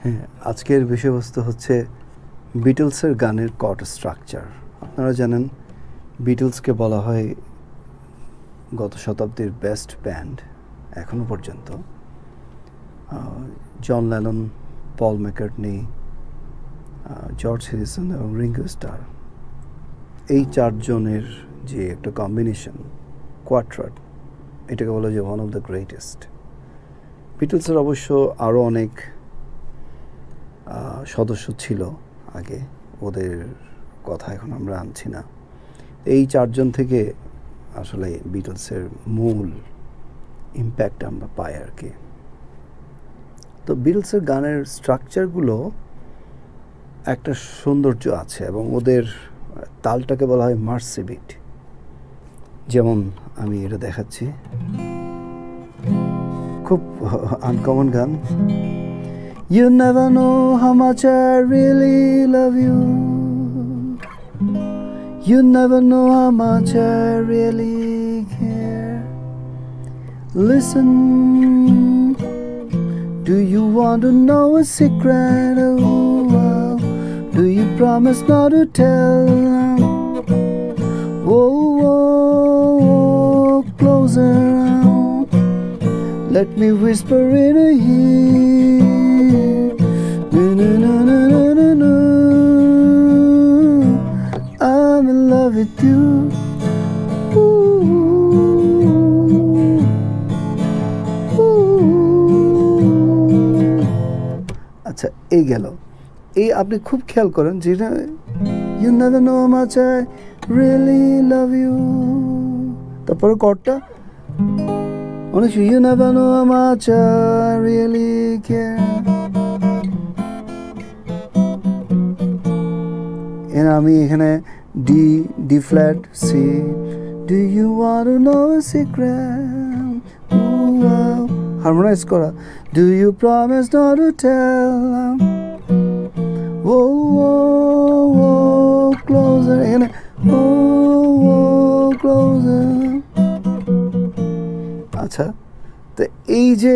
হ্যাঁ, আজকের বিষয়বস্তু হচ্ছে বিটলসের গানের কর্ড স্ট্রাকচার। আপনারা জানেন বিটলসকে বলা হয় গত শতাব্দীর বেস্ট ব্যান্ড এখনো পর্যন্ত। John Lennon, Paul McCartney, George Harrison এবং রিঙ্গো স্টার, এই চারজনের যে একটা কম্বিনেশন কোয়ার্টেট, এটাকে বলা যায় ওয়ান অফ দ্য গ্রেটেস্ট। বিটলসের অবশ্য আরও অনেক সদস্য ছিল আগে, ওদের কথা এখন আমরা আনছি না। এই চারজন থেকে আসলে বিটলসের মূল ইম্প্যাক্ট আমরা পাই আর কি। তো বিটলসের গানের স্ট্রাকচারগুলো একটা সৌন্দর্য আছে এবং ওদের তালটাকে বলা হয় মার্সি বিট। যেমন আমি এটা দেখাচ্ছি, খুব আনকমন গান। You never know how much I really love you. You never know how much I really care. Listen, do you want to know a secret? Oh, do you promise not to tell? Oh, closer. Let me whisper in a ear. No. I'm in love with you. আচ্ছা, এই গেল। এই আপনি খুব খেয়াল করেন যেটা you never know how much I really love you, তারপরে কর্ডটা অনেক you never know how much I really care. আমি এখানে D flat, C, do you want to know a secret? Harmonise করা, do you promise not to tell? Closer, এখানে closer. আচ্ছা, তো এই যে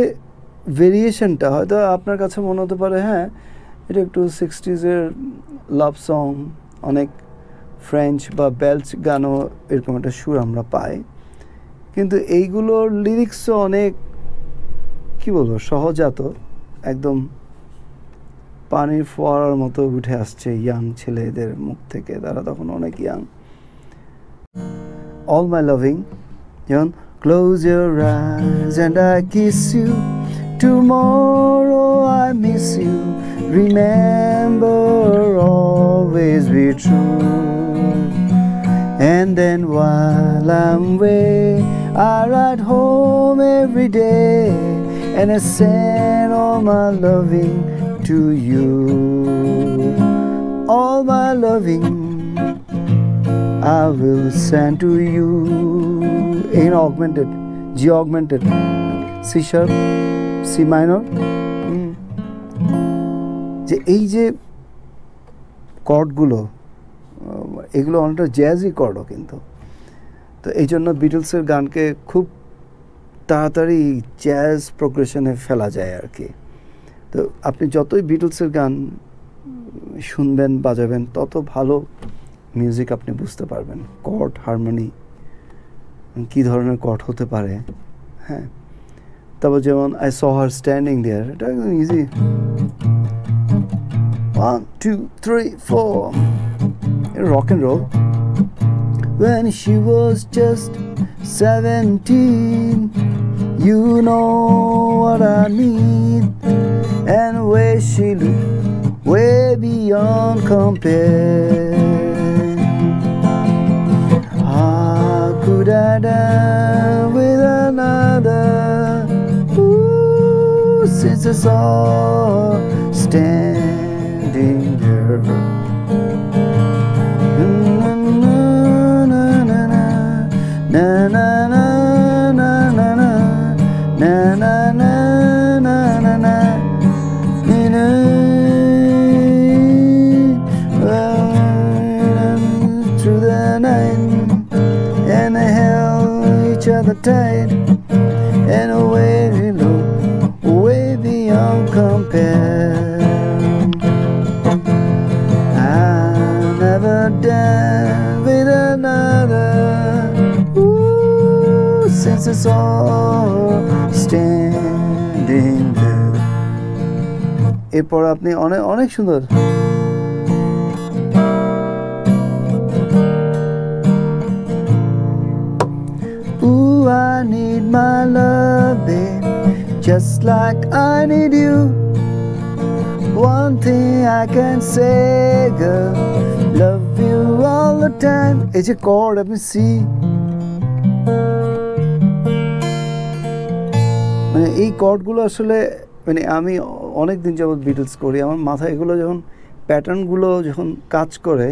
ভেরিয়েশনটা হয়তো আপনার কাছে মনে হতে পারে হ্যাঁ এটা একটু 60s-এর লাভ সং, অনেক ফ্রেঞ্চ বা বেলচ গানও এরকম একটা সুর আমরা পাই, কিন্তু এইগুলোর লিরিক্সও অনেক কি বলবো সহজাত, একদম পানির ফোয়ারার মতো উঠে আসছে ইয়াং ছেলেদের মুখ থেকে, তারা তখন অনেক ইয়াং। অল মাই লাভিং, যেমন close your eyes and I kiss you, tomorrow I miss you, remember always be true. And then while I'm away, I ride home every day, and I send all my loving to you. All my loving I will send to you. In augmented, G augmented, C sharp, C minor. যে এই যে কর্ডগুলো, এগুলো অনেকটা jazzy কর্ডও কিন্তু। তো এই জন্য বিটলসের গানকে খুব তাড়াতাড়ি জ্যাজ প্রোগ্রেশনে ফেলা যায় আর কি। তো আপনি যতই বিটলসের গান শুনবেন বাজাবেন তত ভালো মিউজিক আপনি বুঝতে পারবেন, কর্ড হারমোনি কী ধরনের কর্ড হতে পারে। হ্যাঁ, তারপর যেমন আই স হার স্ট্যান্ডিং দেয়ার, এটা একদম easy, 1 2 3 4, rock and roll. When she was just 17, you know what I mean, and where she looked way beyond compare. How could I die with another? Ooh, since I saw her standing there. Na na na na na na na na na na na na na. Through the night, and they held each other tight, and away we look, way beyond compare. as I saw her standing there. এরপর আপনি অনেক অনেক সুন্দর Ooh, I need my love, babe, just like I need you. One thing I can say, girl, love you all the time. এই যে chord আপনি C, মানে এই কর্ডগুলো আসলে মানে আমি অনেক দিন যাবত বিটলস করি, আমার মাথায় এগুলো যখন প্যাটার্নগুলো যখন কাজ করে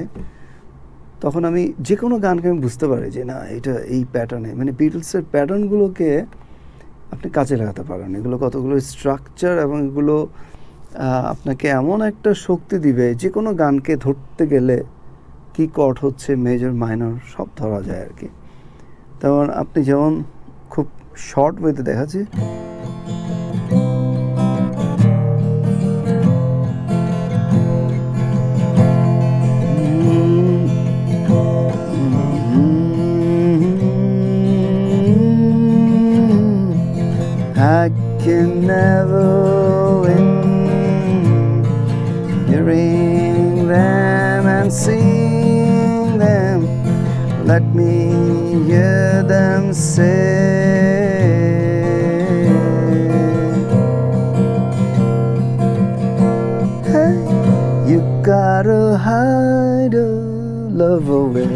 তখন আমি যে কোনো গানকে আমি বুঝতে পারি যে না এটা এই প্যাটার্নে, মানে বিটলসের প্যাটার্নগুলোকে আপনি কাজে লাগাতে পারেন। এগুলো কতগুলো স্ট্রাকচার এবং এগুলো আপনাকে এমন একটা শক্তি দিবে যে কোনো গানকে ধরতে গেলে কি কর্ড হচ্ছে মেজর মাইনর সব ধরা যায় আর কি। তেমন আপনি যেমন খুব শর্ট ওয়েতে দেখাচ্ছি, I can never win hearing them and seeing them. Let me hear them say, hey, you gotta hide a love away.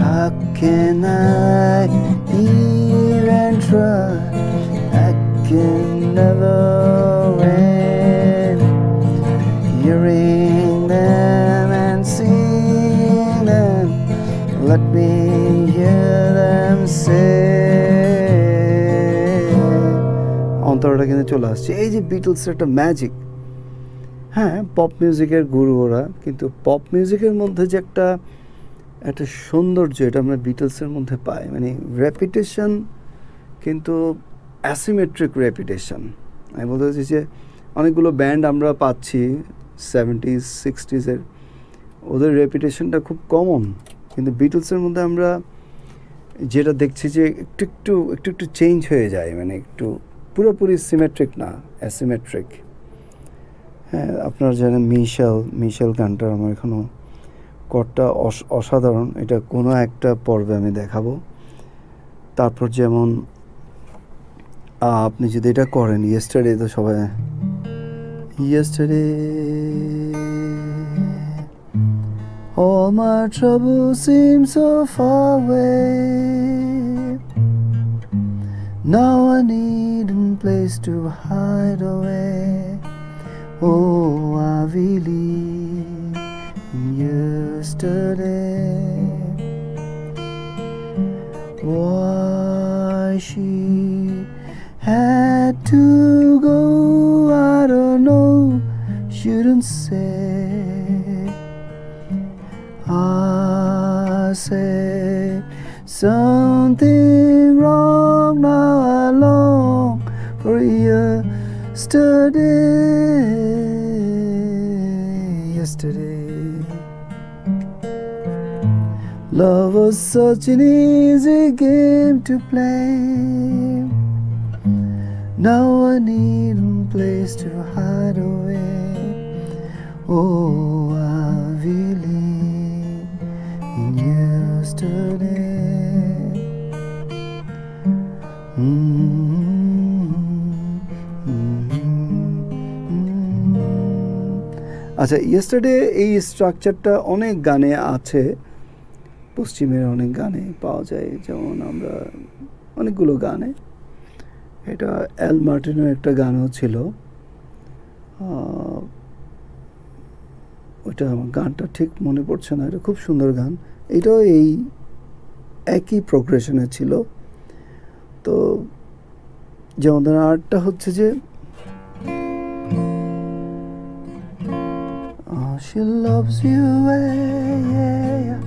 How can I even try? I can never win hearing them and seeing them. Let me hear them say. অন্তরটা কিন্তু চলে আসছে। এই যে বিটলসের একটা magic, হ্যাঁ pop মিউজিকের গুরু ওরা, কিন্তু পপ মিউজিকের মধ্যে যে একটা সৌন্দর্য এটা আমরা বিটলসের মধ্যে পাই, মানে রেপিটেশন কিন্তু অ্যাসিমেট্রিক রেপিটেশন। আমি বলতে চাইছি যে অনেকগুলো ব্যান্ড আমরা পাচ্ছি 70s 60s, ওদের রেপিটেশনটা খুব কমন, কিন্তু বিটলসের মধ্যে আমরা যেটা দেখছি যে একটু চেঞ্জ হয়ে যায়, মানে একটু পুরোপুরি সিমেট্রিক না, অ্যাসিমেট্রিক। হ্যাঁ আপনারা জানেন মিশেল গানটা আমার এখনও কর্ডটা অসাধারণ, এটা কোনো একটা পর্বে আমি দেখাবো। তারপর যেমন আপনি যদি এটা করেন ইয়েস্টারডে, তো সবাই yesterday all my troubles seem so far away, now I need a place to hide away. Oh, I believe in yesterday. Why she had to go, I don't know, shouldn't say. I say something wrong, now I long for yesterday. Love was such an easy game to play, now I need a place to hide away. Oh, I believe in yesterday. আচ্ছা, yesterday এই স্ট্রাকচারটা অনেক গানে আছে, পশ্চিমের অনেক গানে পাওয়া যায়, যেমন আমরা অনেকগুলো গানে, এটা অ্যাল মার্টিনের একটা গানও ছিল, ওইটা আমার গানটা ঠিক মনে পড়ছে না, এটা খুব সুন্দর গান, এটাও এই একই প্রোগ্রেশনে ছিল। তো যেমন ধরেন আরেকটা হচ্ছে যে she loves you, yeah.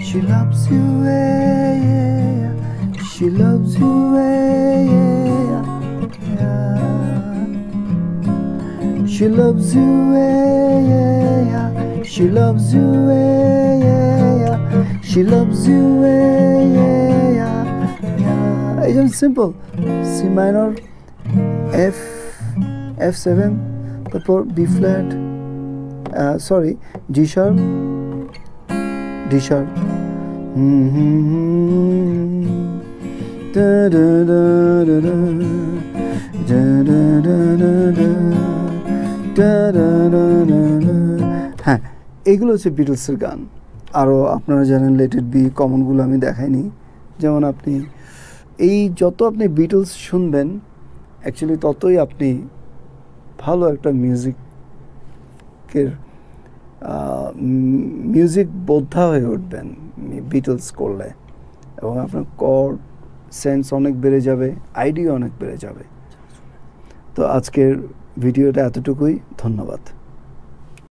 She loves you, yeah. She loves you, yeah. She She loves you, yeah, yeah. She loves you, yeah, yeah. She loves you, yeah, yeah. It's just simple. C minor, F7, তারপর B flat, sorry, G sharp, D sharp. Da da da da da. Da da da da da. Da da da da da. হ্যাঁ, এগুলো হচ্ছে বিটলসের গান। আরও আপনারা জানেন let it be, কমনগুলো আমি দেখাইনি। যেমন আপনি যত আপনি বিটলস শুনবেন অ্যাকচুয়ালি ততই আপনি ভালো একটা মিউজিক বোদ্ধা হয়ে উঠবেন বিটলস করলে, এবং আপনার কর্ড সেন্স অনেক বেড়ে যাবে, আইডিয়া অনেক বেড়ে যাবে। তো আজকের ভিডিওটা এতটুকুই, ধন্যবাদ।